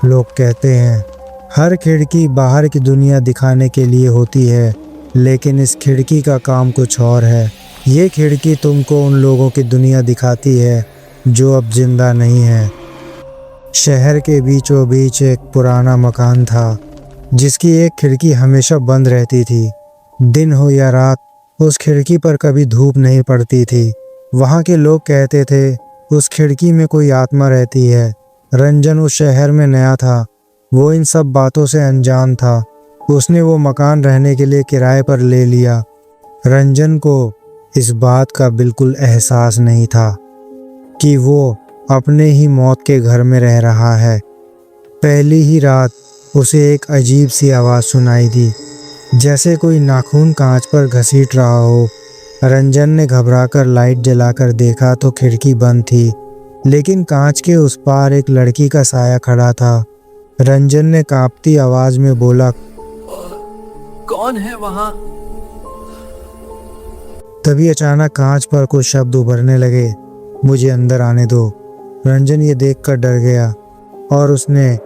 लोग कहते हैं हर खिड़की बाहर की दुनिया दिखाने के लिए होती है, लेकिन इस खिड़की का काम कुछ और है। ये खिड़की तुमको उन लोगों की दुनिया दिखाती है जो अब जिंदा नहीं है। शहर के बीचों बीच एक पुराना मकान था जिसकी एक खिड़की हमेशा बंद रहती थी। दिन हो या रात उस खिड़की पर कभी धूप नहीं पड़ती थी। वहाँ के लोग कहते थे उस खिड़की में कोई आत्मा रहती है। रंजन उस शहर में नया था, वो इन सब बातों से अनजान था। उसने वो मकान रहने के लिए किराए पर ले लिया। रंजन को इस बात का बिल्कुल एहसास नहीं था कि वो अपने ही मौत के घर में रह रहा है। पहली ही रात उसे एक अजीब सी आवाज़ सुनाई दी, जैसे कोई नाखून कांच पर घसीट रहा हो। रंजन ने घबराकर लाइट जलाकर देखा तो खिड़की बंद थी, लेकिन कांच के उस पार एक लड़की का साया खड़ा था। रंजन ने कांपती आवाज में बोला, कौन है वहां? तभी अचानक कांच पर कुछ शब्द उभरने लगे, मुझे अंदर आने दो। रंजन ये देखकर डर गया और उसने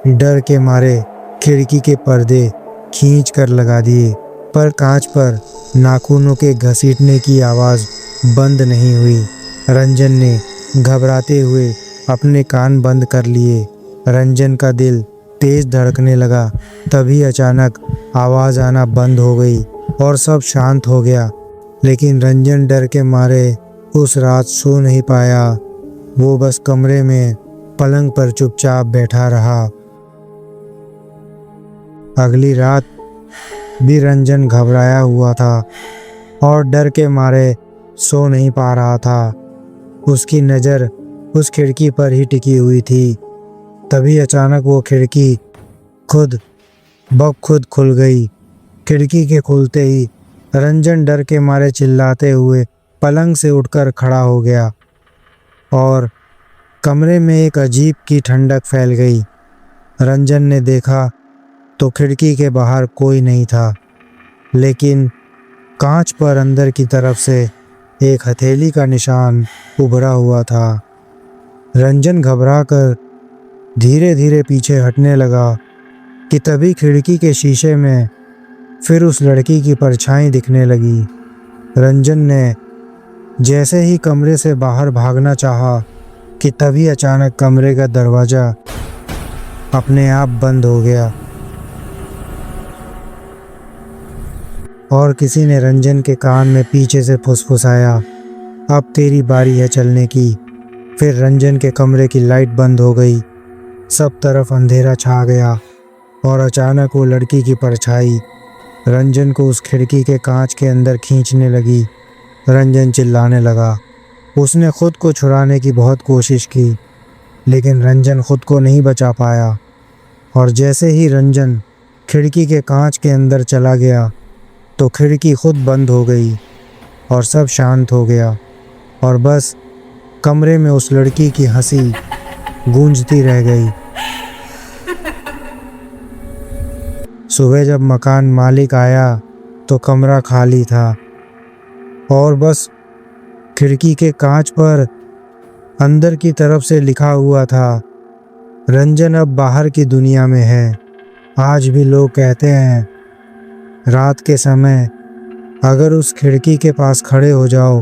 डर के मारे खिड़की के पर्दे खींच कर लगा दिए, पर कांच पर नाखूनों के घसीटने की आवाज़ बंद नहीं हुई। रंजन ने घबराते हुए अपने कान बंद कर लिए। रंजन का दिल तेज धड़कने लगा। तभी अचानक आवाज़ आना बंद हो गई और सब शांत हो गया। लेकिन रंजन डर के मारे उस रात सो नहीं पाया। वो बस कमरे में पलंग पर चुपचाप बैठा रहा। अगली रात भी रंजन घबराया हुआ था और डर के मारे सो नहीं पा रहा था। उसकी नज़र उस खिड़की पर ही टिकी हुई थी। तभी अचानक वो खिड़की खुद ब खुद खुल गई। खिड़की के खुलते ही रंजन डर के मारे चिल्लाते हुए पलंग से उठकर खड़ा हो गया और कमरे में एक अजीब की ठंडक फैल गई। रंजन ने देखा तो खिड़की के बाहर कोई नहीं था, लेकिन कांच पर अंदर की तरफ से एक हथेली का निशान उभरा हुआ था। रंजन घबराकर धीरे धीरे पीछे हटने लगा कि तभी खिड़की के शीशे में फिर उस लड़की की परछाई दिखने लगी। रंजन ने जैसे ही कमरे से बाहर भागना चाहा कि तभी अचानक कमरे का दरवाज़ा अपने आप बंद हो गया और किसी ने रंजन के कान में पीछे से फुसफुसाया, अब तेरी बारी है चलने की। फिर रंजन के कमरे की लाइट बंद हो गई। सब तरफ अंधेरा छा गया और अचानक वो लड़की की परछाई रंजन को उस खिड़की के कांच के अंदर खींचने लगी। रंजन चिल्लाने लगा। उसने खुद को छुड़ाने की बहुत कोशिश की, लेकिन रंजन खुद को नहीं बचा पाया। और जैसे ही रंजन खिड़की के कांच के अंदर चला गया तो खिड़की खुद बंद हो गई और सब शांत हो गया और बस कमरे में उस लड़की की हंसी गूंजती रह गई। सुबह जब मकान मालिक आया तो कमरा खाली था और बस खिड़की के कांच पर अंदर की तरफ से लिखा हुआ था, रंजन अब बाहर की दुनिया में है। आज भी लोग कहते हैं रात के समय अगर उस खिड़की के पास खड़े हो जाओ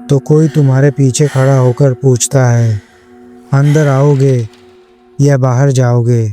तो कोई तुम्हारे पीछे खड़ा होकर पूछता है, अंदर आओगे या बाहर जाओगे।